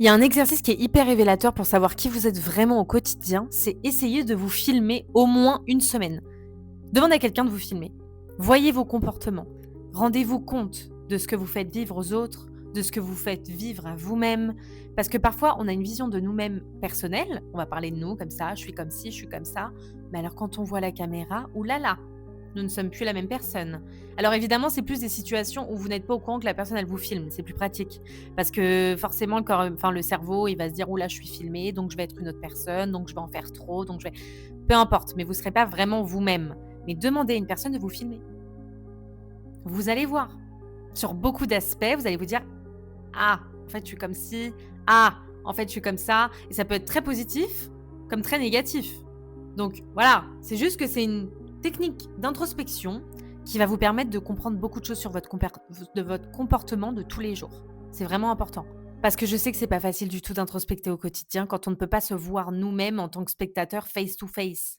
Il y a un exercice qui est hyper révélateur pour savoir qui vous êtes vraiment au quotidien, c'est essayer de vous filmer au moins une semaine. Demandez à quelqu'un de vous filmer. Voyez vos comportements. Rendez-vous compte de ce que vous faites vivre aux autres, de ce que vous faites vivre à vous-même. Parce que parfois, on a une vision de nous-mêmes personnelle. On va parler de nous comme ça, je suis comme ci, je suis comme ça. Mais alors quand on voit la caméra, oulala, nous ne sommes plus la même personne. Alors évidemment, c'est plus des situations où vous n'êtes pas au courant que la personne, elle vous filme. C'est plus pratique. Parce que forcément, le cerveau, il va se dire, oula, je suis filmé, donc je vais être une autre personne, donc je vais en faire trop, donc je vais... Peu importe, mais vous ne serez pas vraiment vous-même. Mais demandez à une personne de vous filmer. Vous allez voir. Sur beaucoup d'aspects, vous allez vous dire: «Ah, en fait, je suis comme ci. Ah, en fait, je suis comme ça» et ça peut être très positif comme très négatif. Donc voilà, c'est juste que c'est une technique d'introspection qui va vous permettre de comprendre beaucoup de choses sur votre comportement de tous les jours. C'est vraiment important. Parce que je sais que c'est pas facile du tout d'introspecter au quotidien quand on ne peut pas se voir nous-mêmes en tant que spectateur face to face.